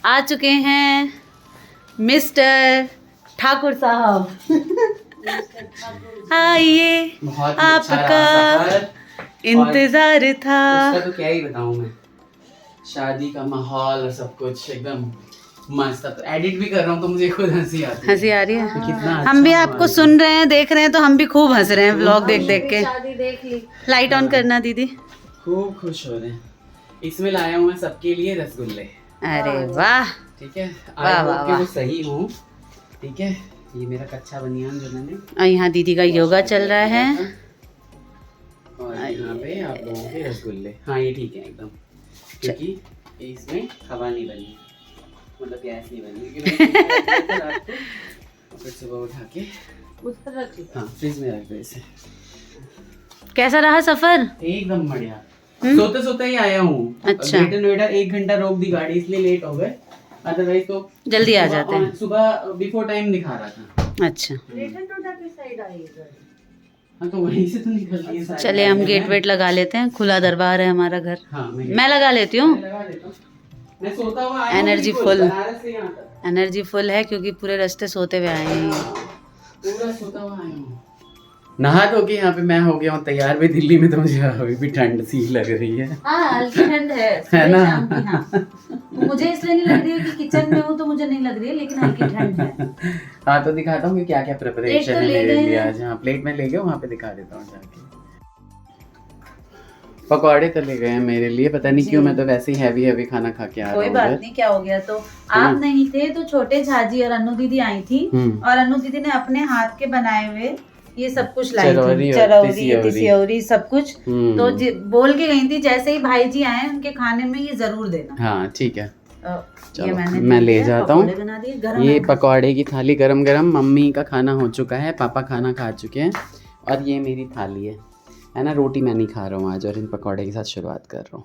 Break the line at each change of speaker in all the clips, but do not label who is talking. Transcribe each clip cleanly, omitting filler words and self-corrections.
आ चुके हैं मिस्टर ठाकुर साहब। आइए, आपका इंतजार था।
उसका तो क्या ही बताऊं मैं, शादी का माहौल और सब कुछ एकदम मस्त। अब एडिट भी कर रहा हूँ तो मुझे खुद हंसी आती है।
हंसी आ रही है।
तो कितना
हम भी
अच्छा
आपको
माहौल
सुन रहे हैं, देख रहे हैं, तो हम भी खूब हंस रहे हैं व्लॉग देख देख के।
शादी देख ली।
लाइट ऑन
हाँ।
करना दीदी।
खूब खुश हो रहे हैं। इसमें लाया हूँ मैं सबके लिए रसगुल्ले।
अरे वाह,
ठीक है,
वाह,
आई
वाह,
होप कि
वाह।
वो सही हूँ। ठीक है, ये मेरा कच्चा बनियान जो मैंने
और यहाँ दीदी का योगा चल रहा है।
और यहाँ पे आप लोगों के रसगुल्ले। हाँ ये ठीक है एकदम, क्योंकि इसमें हवा नहीं बनी, मतलब गैस नहीं बनी, क्योंकि मैंने फ्रिज में रख दिया था रात को, और फिर सुबह उठा के हाँ फ्रिज में रख दो इसे।
कैसा रहा सफर?
एकदम बढ़िया। सोते सोते ही आया हूँ।
अच्छा।
ग्रेटर नोएडा 1 घंटा रोक दी गाड़ी, इसलिए लेट हो गए, अदरवाइज तो
जल्दी आ जाते हैं।
सुबह बिफोर टाइम दिखा रहा था।
अच्छा,
हाँ तो वहीं से तो निकलती है सारी
चले हम
गाड़ियाँ।
गेट वेट लगा लेते हैं। खुला दरबार है हमारा घर।
हाँ
मैं लगा लेती हूँ।
लगा देता हूँ। मैं सोता हुआ आया हूँ
एनर्जी
बिल्कुल,
फुल।
बनारस से यहाँ तक।
एनर्जी फुल है क्योंकि पूरे रास्ते सोते हुए आए हैं।
पूरा सोता हुआ आया हूँ। नहा धो के यहाँ पे मैं हो गया हूँ तैयार भी। दिल्ली में तो मुझे अभी भी ठंड सी लग रही है।
हाँ, हल्की ठंड है
ना?
शाम की। हाँ, तो मुझे इसलिए नहीं लग रही है कि किचन में हूँ तो मुझे नहीं लग रही है, लेकिन हल्की ठंड है।
हाँ तो दिखाता हूँ कि क्या क्या प्रिपरेशन
तो
है
ले
मेरे
गए
लिए
हैं।
आज। हाँ प्लेट में ले गया, वहाँ पे दिखा देता हूँ जाके। पकौड़े तो ले गए हैं मेरे लिए, पता नहीं क्यों, मैं तो वैसे ही हैवी हैवी खाना खा के आ रहा हूँ।
कोई बात नहीं, क्या हो गया। तो आप नहीं थे तो छोटे झाजी और अनु दीदी आई थी, और अनु दीदी ने अपने हाथ के बनाए हुए ये सब कुछ लाई थी, चरौरी तिसियौरी सब कुछ। तो बोल के गई थी जैसे ही भाई जी आए उनके खाने में ये जरूर देना।
हाँ ठीक है,
ये मैंने
मैं ले जाता हूँ।
बना दिए।
ये पकौड़े की थाली गरम गरम, मम्मी का खाना हो चुका है, पापा खाना खा चुके हैं, और ये मेरी थाली है ना। रोटी मैं नहीं खा रहा हूँ आज, और इन पकौड़े के साथ शुरुआत कर रहा हूँ।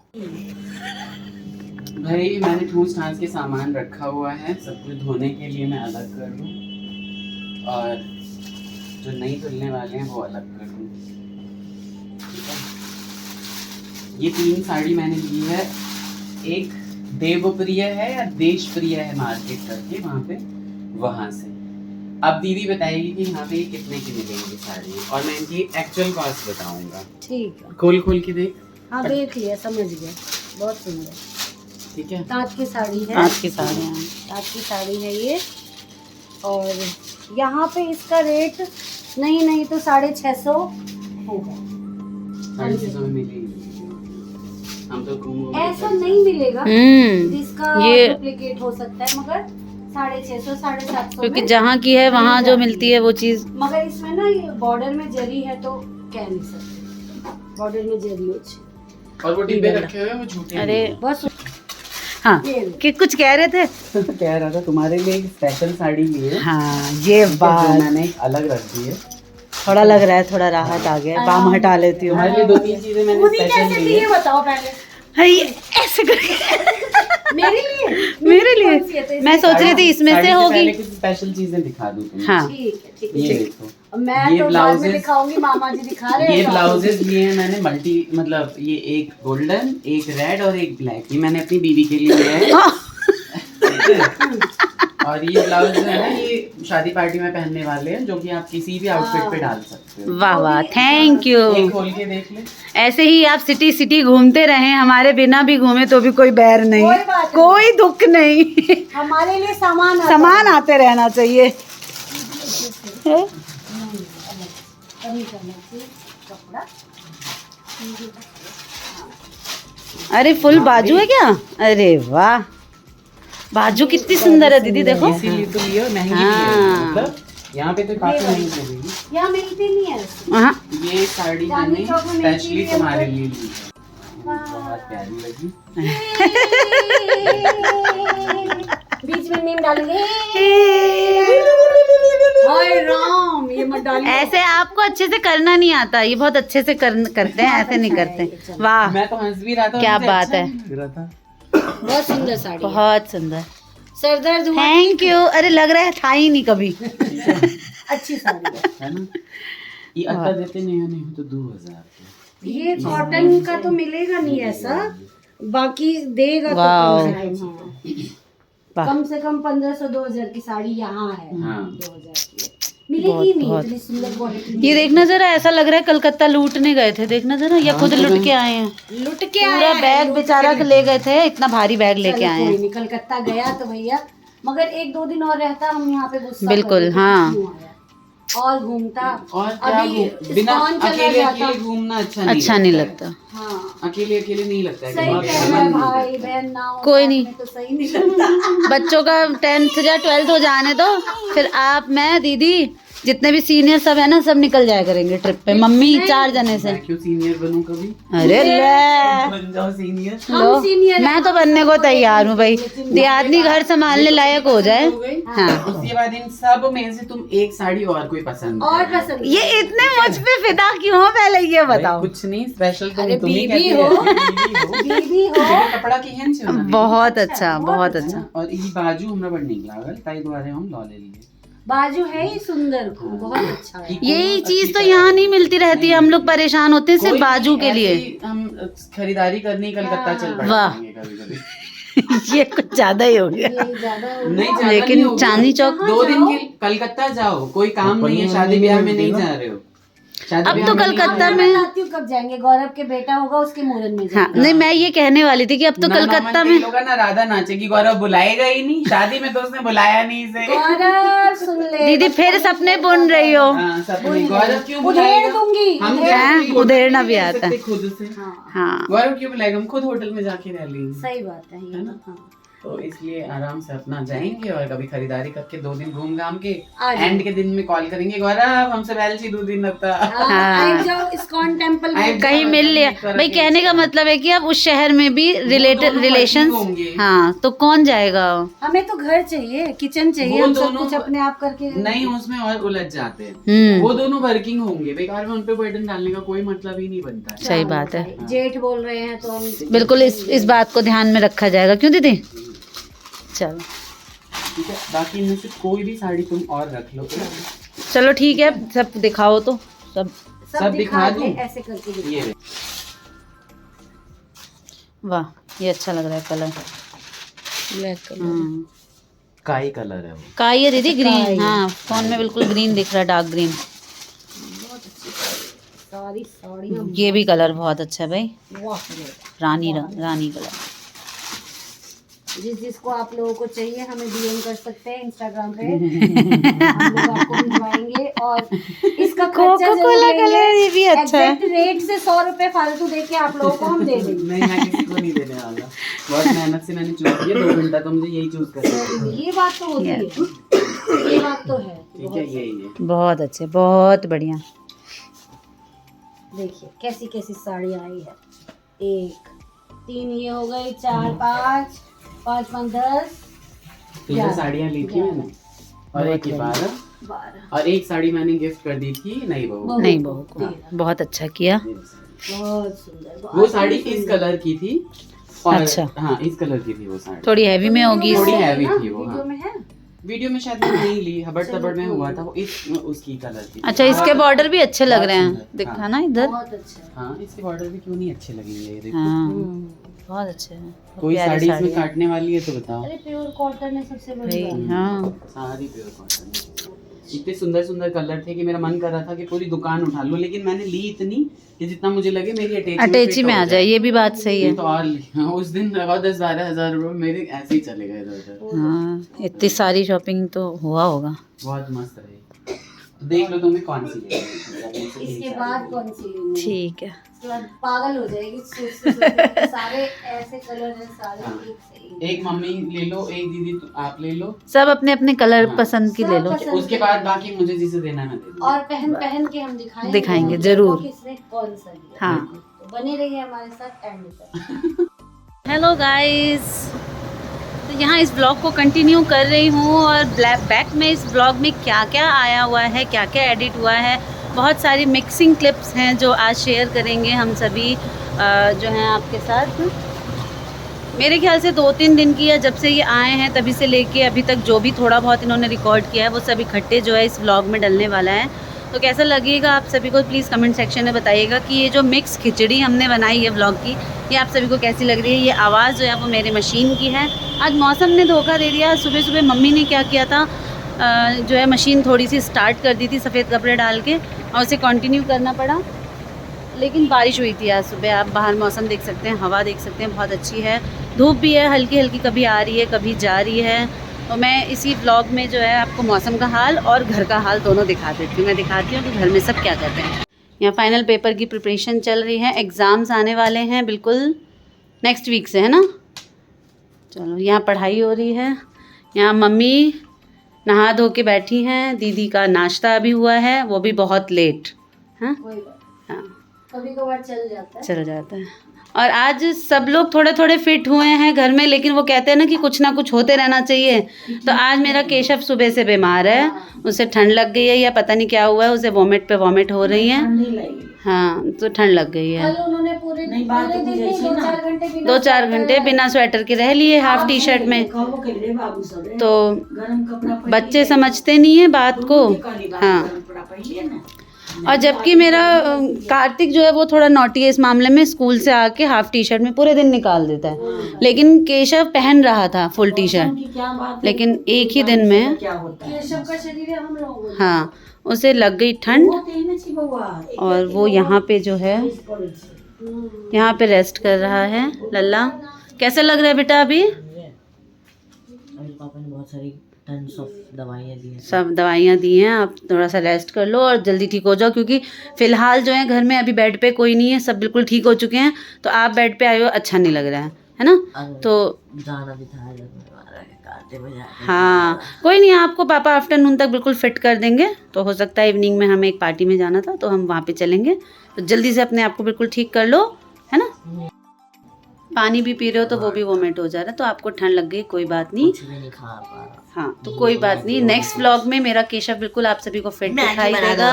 भाई मैंने ठूस ठास के सामान रखा हुआ है, सब कुछ धोने के लिए मैं अलग कर दूँ, और जो नहीं धुलने वाले हैं वो अलग कर दूँ। ठीक है, ये 3 साड़ी मैंने ली है। एक देवप्रिय है या देश प्रिय है मार्केट करके वहाँ पे, वहाँ से। अब दीदी बताएगी कि यहाँ पे कितने की मिलेंगी साड़ी, और मैं इनकी एक्चुअल कॉस्ट बताऊंगा।
ठीक है,
खोल के देख।
हाँ देख लिया, समझ गया, बहुत सुंदर।
ठीक है,
ताज की साड़ी है।
ताज की साड़ी है।
ताज की साड़ी है ये। और यहाँ पे इसका रेट नहीं तो 650 होगा।
650 में मिलेगी। हम तो घूम
ऐसा नहीं मिलेगा, जिसका
ये
डुप्लीकेट हो सकता है, मगर 650 750
क्योंकि जहाँ की है वहाँ जो मिलती है वो चीज।
मगर इसमें ना ये बॉर्डर में जरी है तो कह नहीं सकते, बॉर्डर में जरी है।
और वो डिब्बे रखे हुए हैं वो झूठे।
अरे
बस
हाँ, कि कुछ कह रहे थे।
कह रहा था तुम्हारे लिए एक स्पेशल साड़ी ली है।
हाँ ये
जो
बात,
मैंने एक अलग रख दी है।
थोड़ा लग रहा है, थोड़ा राहत आ गया। बाम हटा लेती हूँ।
तुम्हारे लिए 2-3 चीजें मैंने स्पेशल ली है।
बताओ पहले।
हाँ, ये ऐसे करके
मेरे लिए
मेरे लिए मैं सोच रही थी इसमें से होगी।
पहले कुछ स्पेशल चीजें दिखा दूं तुम्हें।
हाँ,
ठीक
ये
है।
देखो,
मैं
ये
तो बाद में
ब्लाउजेस
दिखाऊंगी, मामा जी दिखा रहे हैं।
ये ब्लाउजेस लिए हैं मैंने मल्टी, मतलब ये एक गोल्डन, एक रेड और एक ब्लैक। ये मैंने अपनी बीवी के लिए लिया है। ठीक है? और ये ब्लाउज जो है ना, ये शादी पार्टी में पहनने वाले हैं, जो कि आप किसी भी आउटफिट पे डाल सकते हो।
वाह वाह, थैंक यू।
ये खोल के देख ले।
ऐसे ही आप सिटी सिटी घूमते रहें, हमारे बिना भी घूमे तो भी कोई बैर नहीं,
कोई बात नहीं।
कोई दुख नहीं।
हमारे लिए सामान
सामान आते रहना चाहिए।
कपड़ा।
अरे फुल बाजू है क्या? अरे वाह, बाजू कितनी सुंदर है दीदी, देखो।
इसीलिए तो लियो, महंगी भी है।
हाँ।
मतलब यहाँ पे तो काफी महंगी मिलेगी।
यहाँ मिलती नहीं है।
हाँ,
ये साड़ी
चांदनी
मैंने
चौक में मिलती
स्पेशली
है।
तुम्हारे लिए ली है। बहुत प्यारी लगी।
बीच में मीम डालेंगे। हाय राम, ये मत डालिए।
ऐसे आपको अच्छे से करना नहीं आता, ये बहुत अच्छे से करते हैं, ऐसे नहीं करते। वाह,
मैं तो हंस भी रहा था,
क्या
मुझे
बात
अच्छा
है।
नहीं लग रहा था।
बहुत सुंदर साड़ी है।
बहुत सुंदर,
सर दर्द हुआ।
Thank you. अरे लग रहा है था ही नहीं कभी।
अच्छी साड़ी
है ना? ये अत्ता देते नहीं तो 2000।
ये कॉटन का तो मिलेगा नहीं ऐसा, बाकी देगा तो
वाह।
कम से कम। हाँ। कम से कम 1500-2000 की साड़ी यहाँ है।
हाँ।
2000 की मिलेगी नहीं, इतनी सुंदर क्वालिटी।
ये देखना जरा, ऐसा लग रहा है कलकत्ता लूटने गए थे। देखना जरा, या खुद लुट के आए हैं।
लुट के
पूरा बैग बेचारा ले गए थे, इतना भारी बैग लेके आए हैं।
कलकत्ता गया तो भैया, मगर 1-2 दिन और रहता हम यहाँ पे गुस्सा
बिल्कुल,
करते,
हाँ।
क्यों आया? और घूमता
और
अभी
बिना
इस्कॉन चला
अकेले
जाता।
अकेले घूमना अच्छा
नहीं लगता।
हाँ
अकेले अकेले नहीं लगता है।
सही कह रहा है भाई, बहन ना हो
कोई
साथ
नहीं।
में तो सही नहीं लगता।
बच्चों का 10th या 12th हो जाने दो, फिर आप, मैं, दीदी, जितने भी सीनियर सब है ना, सब निकल जाया करेंगे ट्रिप पे। मम्मी 4 जने से।
मैं क्यों सीनियर बनूं कभी?
अरे ले,
बन जाओ सीनियर।
लो,
सीनियर
मैं तो बनने को तैयार हूँ भाई। आदमी घर संभालने लायक हो जाए। हाँ,
उसके बाद इन सब में से तुम एक साड़ी और कोई पसंद
और
करो।
पसंद
ये इतने मुझ पे फिदा क्यों हो, पहले ये बताओ।
भाई, कुछ नहीं स्पेशल,
अरे
तुम ही
बीबी
कहती
हो।
हो।
बीबी हो।
मेरे कपड़ा की हेन से होना नहीं।
बहुत अच्छा, बहुत अच्छा।
और ई बाजू हमरा बड़ निक लागल, ताई द्वारे हम लॉ ले लिए।
बाजू है ही सुंदर, बहुत अच्छा है।
यही चीज तो यहाँ नहीं मिलती रहती है, हम लोग परेशान होते हैं सिर्फ
कोई
बाजू के
ऐसे
लिए।
ही हम खरीदारी करने कलकत्ता चल
वाह।
पड़ेंगे कभी-कभी।
ये कुछ ज्यादा ही हो गया।
ये ज्यादा हो
नहीं,
गया।
ज्यादा
लेकिन
नहीं होगा।
चांदनी चौक
2 दिन के कलकत्ता जाओ, कोई काम नहीं है, शादी ब्याह में नहीं जा रहे हो। शादी
अब
ब्याह
तो
में नहीं
कलकत्ता
जा रहे
में-
हो।
बताती हूँ कब जाएंगे, गौरव के बेटा होगा उसके मुहूर्त में
हाँ,
जाएंगे।
नहीं, मैं ये कहने वाली थी कि अब तो
ना
कलकत्ता
नॉर्मल
में
लोग ना राधा नाचेगी, गौरव बुलाएगा ही नहीं शादी में, तो उसने बुलाया नहीं इसे।
गौरव सुन ले,
दीदी फिर सपने बुन रही हो।
हाँ, सपने। गौरव क्यों
उधेड़
बुलाएगा?
दूंगी।
हम
हैं,
क्या
उधेड़ना भी
नहीं
आता है।
सकते खुद से।
हाँ
हाँ,
गौरव क्यों बुलाएगा? हम खुद होटल में जाके रह लेंगे।
सही बात है ये ना। हाँ।
तो इसलिए आराम से अपना जाएंगे और कभी खरीदारी करके 2 दिन घूम घाम के
आ जाएंगे।
एंड के दिन में कॉल करेंगे, गौरव हमसे बैलची 2 दिन लगता।
हाँ,
हाँ।
आए जाओ इस्कॉन टेम्पल में।
आए
कहीं मिल लिया भाई। कहने का मतलब है कि अब उस शहर में भी रिलेटेड
दोनों
रिलेशंस,
working होंगे।
हाँ, तो कौन जाएगा।
हमें तो घर चाहिए, किचन चाहिए,
वो
हम सब
दोनों-
कुछ अपने आप करके।
नहीं, उसमें और उलझ जाते हैं। वो
हम्म,
दोनों वर्किंग होंगे, बेकार में उन पे बर्डन डालने का कोई मतलब ही नहीं बनता है।
सही बात है।
जेठ बोल रहे हैं तो हम
बिल्कुल इस बात को ध्यान में रखा जाएगा। क्यों दीदी? चलो
ठीक है, बाकी इनमें से कोई भी साड़ी तुम और रख लो।
चलो ठीक है, सब दिखाओ तो सब।
सब दिखा
दे,
दूं?
ऐसे करके दिखा।
ये
वाह, ये अच्छा लग रहा है कलर।
Black colour.
काई कलर है वो।
काई है दीदी,
काई।
ग्रीन। हाँ, फोन में बिल्कुल ग्रीन दिख रहा है, डार्क ग्रीन।
सारी साड़ियाँ
ये भी कलर बहुत अच्छा है भाई,
वाह।
रानी रानी कलर।
जिसको आप लोगों को चाहिए हमें डीएम कर सकते हैं इंस्टाग्राम पे। हम लोग आपको भिजवाएंगे और इसका खर्चा जरूर
कोका-कोला
लेंगे।
कलर ये भी अच्छा है।
एग्जैक्ट रेट से 100 रुपए फालतू दे के आप लोगों को हम दे देंगे।
नहीं, मैं किसी को नहीं देने वाला। बहुत मेहनत से मैंने चूज किया, 2 घंटा तो मुझे यही चूज करना है।
ये बात तो होती है, ये बात तो है।
ठीक है, यही है।
बहुत अच्छे, बहुत बढ़िया।
देखिए कैसी कैसी साड़ी आई है। 1 3 ये हो गई, 4 5 5 5 10
3 साड़ियाँ ली थी मैंने और एक 12
12
और एक साड़ी मैंने गिफ्ट कर दी थी नई बहू।
नहीं बहू को बहुत अच्छा किया।
बहुत सुंदर।
वो साड़ी इस कलर की थी और
अच्छा।
हाँ, इस कलर की थी वो साड़ी।
थोड़ी हैवी में होगी।
थोड़ी हैवी थी वो।
वीडियो
हाँ,
में है।
वीडियो में शायद मैंने नहीं ली, हबड़ तबड़ में हुआ था वो। इस उसकी कलर की।
अच्छा, इसके बॉर्डर भी अच्छे लग रहे हैं,
बहुत
दिखा ना इधर।
बहुत अच्छा है।
हाँ, इसके बॉर्डर भी क्यों नहीं अच्छे लगेंगे, ये देखो।
हाँ, बहुत अच्छे हैं। बहुत
कोई
प्यारी
साड़ी इसमें
है
काटने वाली है तो बताओ।
अरे प्योर कॉटन है सबसे बड़ी
भाई।
बात।
हाँ,
सारी प्योर कॉटन। इतने सुंदर सुंदर कलर थे कि मेरा मन कर रहा था कि पूरी दुकान उठा लूं, लेकिन मैंने ली इतनी कि जितना मुझे लगे मेरी
अटैची में आ जाए। ये भी बात सही है।
तो और ली। उस दिन लगा 10-12 हज़ार रुपये मेरे ऐसे ही चले गए इधर उधर।
हाँ, इतनी सारी शॉपिंग तो हुआ होगा।
बहुत मस्त रही। देख लो तुम्हें कौन सी लेनी है।
इसके बाद कौन सी लेनी है?
ठीक है।
इसके बाद पागल हो जाएगी सोच सारे ऐसे कलर हैं, सारे
हाँ।
एक से एक।
एक मम्मी ले लो, एक दीदी आप ले लो,
सब अपने अपने कलर
हाँ।
पसंद की ले लो।
सब पसंद
उसके बाद बाकी मुझे जिसे देना है मैं दे दूँ।
और पहन पहन के हम
दिखाएंगे, जरूर।
किसने कौन सा लिया।
हाँ।
तो बने रहिए हमारे साथ एंड तक।
हेलो गाइस, तो यहाँ इस ब्लॉग को कंटिन्यू कर रही हूँ और बैक में इस ब्लॉग में क्या क्या आया हुआ है, क्या क्या एडिट हुआ है, बहुत सारी मिक्सिंग क्लिप्स हैं जो आज शेयर करेंगे हम सभी जो हैं आपके साथ। मेरे ख्याल से 2-3 दिन की है जब से ये आए हैं, तभी से लेके अभी तक जो भी थोड़ा बहुत इन्होंने रिकॉर्ड किया है वो सब इकट्ठे जो है इस व्लॉग में डलने वाला है। तो कैसा लगेगा आप सभी को प्लीज़ कमेंट सेक्शन में बताइएगा कि ये जो मिक्स खिचड़ी हमने बनाई है व्लॉग की, ये आप सभी को कैसी लग रही है। ये आवाज़ जो है वो मेरे मशीन की है। आज मौसम ने धोखा दे दिया। सुबह सुबह मम्मी ने क्या किया था, जो है मशीन थोड़ी सी स्टार्ट कर दी थी सफ़ेद कपड़े डाल के, और उसे कंटिन्यू करना पड़ा। लेकिन बारिश हुई थी आज सुबह। आप बाहर मौसम देख सकते हैं, हवा देख सकते हैं, बहुत अच्छी है। धूप भी है हल्की हल्की, कभी आ रही है कभी जा रही है। तो मैं इसी व्लॉग में जो है आपको मौसम का हाल और घर का हाल दोनों दिखा देती हूँ। मैं दिखाती हूँ कि घर में सब क्या करते हैं। यहाँ फाइनल पेपर की प्रिपरेशन चल रही है। एग्ज़ाम्स आने वाले हैं बिल्कुल नेक्स्ट वीक से, है ना। चलो यहाँ पढ़ाई हो रही है। यहाँ मम्मी नहा धो के बैठी हैं। दीदी का नाश्ता अभी हुआ है, वो भी बहुत लेट। हाँ हाँ,
कभी कभार चल जाता है।
और आज सब लोग थोड़े थोड़े फिट हुए हैं घर में, लेकिन वो कहते हैं ना कि कुछ ना कुछ होते रहना चाहिए। तो आज मेरा केशव सुबह से बीमार है, उसे ठंड लग गई है या पता नहीं क्या हुआ है, उसे वॉमिट पे वॉमिट हो रही है। हाँ, तो ठंड लग गई है।
कल उन्होंने पूरे दिन
2-4 घंटे बिना स्वेटर के रह लिए, हाफ टी शर्ट में। तो बच्चे समझते नहीं है बात को। हाँ, और जबकि मेरा कार्तिक जो है वो थोड़ा नॉटी है इस मामले में। स्कूल से आके हाफ टी शर्ट में पूरे दिन निकाल देता है, लेकिन केशव पहन रहा था फुल टी शर्ट, लेकिन एक ही दिन में
केशव का शरीर है हम लोग।
हाँ, उसे लग गई ठंड। और वो यहाँ पे जो है यहाँ पे रेस्ट कर रहा है। लल्ला कैसा लग रहा है बेटा अभी?
पापा ने बहुत सारी टन्स ऑफ दवाइयाँ दी हैं।
सब दवाइयाँ दी हैं। आप थोड़ा सा रेस्ट कर लो और जल्दी ठीक हो जाओ, क्योंकि फ़िलहाल जो है घर में अभी बेड पे कोई नहीं है, सब बिल्कुल ठीक हो चुके हैं। तो आप बेड पे आए हो, अच्छा नहीं लग रहा है ना। तो
जाना भी था,
हाँ, कोई नहीं, आपको पापा आफ्टरनून तक बिल्कुल फिट कर देंगे। तो हो सकता है इवनिंग में हमें एक पार्टी में जाना था, तो हम वहाँ पे चलेंगे। तो जल्दी से अपने आप को बिल्कुल ठीक कर लो, है ना। पानी भी पी रहे हो तो वो भी वोमिट हो जा रहा है, तो आपको ठंड लग गई, कोई बात नहीं।
कुछ भी नहीं खा पा रहा।
हाँ, तो कोई बात नहीं। नेक्स्ट व्लॉग में मेरा केशव बिल्कुल आप सभी को फिट दिखाई देगा।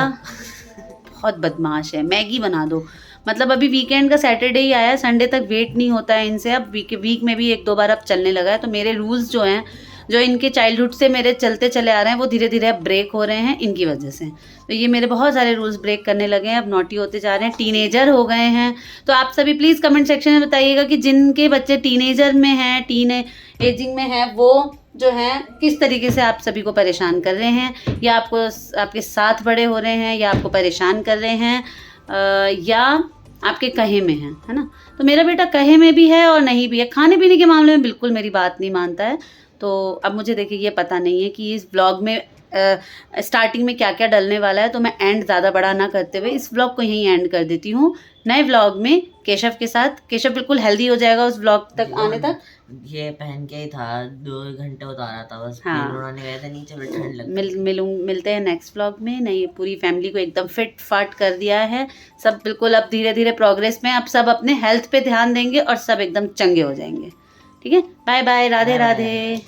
बहुत बदमाश है। मैगी बना दो, मतलब अभी वीकेंड का सैटरडे ही आया है, संडे तक वेट नहीं होता है इनसे। अब वीक में भी 1-2 बार अब चलने लगा है। तो मेरे रूल्स जो हैं, जो इनके चाइल्डहुड से मेरे चलते चले आ रहे हैं, वो धीरे धीरे अब ब्रेक हो रहे हैं इनकी वजह से। तो ये मेरे बहुत सारे रूल्स ब्रेक करने लगे हैं, अब नॉटी होते जा रहे हैं, टीनेजर हो गए हैं। तो आप सभी प्लीज़ कमेंट सेक्शन में बताइएगा कि जिनके बच्चे टीनेजर में हैं, टीन एजिंग में हैं, वो जो हैं किस तरीके से आप सभी को परेशान कर रहे हैं, या आपको आपके साथ बड़े हो रहे हैं, या आपको परेशान कर रहे हैं, या आपके कहे में हैं, है ना। तो मेरा बेटा कहे में भी है और नहीं भी है। खाने पीने के मामले में बिल्कुल मेरी बात नहीं मानता है। तो अब मुझे देखिए ये पता नहीं है कि इस ब्लॉग में स्टार्टिंग में क्या क्या डलने वाला है, तो मैं एंड ज़्यादा बड़ा ना करते हुए इस ब्लॉग को यहीं एंड कर देती हूँ। नए व्लॉग में केशव के साथ, केशव बिल्कुल हेल्दी हो जाएगा उस व्लॉग तक आने तक।
ये पहन के ही था, 2 घंटे उतारा था बस।
हाँ,
उन्होंने कहा था नीचे ठंड लग।
मिलते हैं नेक्स्ट व्लॉग में। नहीं, पूरी फैमिली को एकदम फिट फाट कर दिया है सब बिल्कुल। अब धीरे धीरे प्रोग्रेस में, अब सब अपने हेल्थ पे ध्यान देंगे और सब एकदम चंगे हो जाएंगे। ठीक है, बाय बाय, राधे राधे।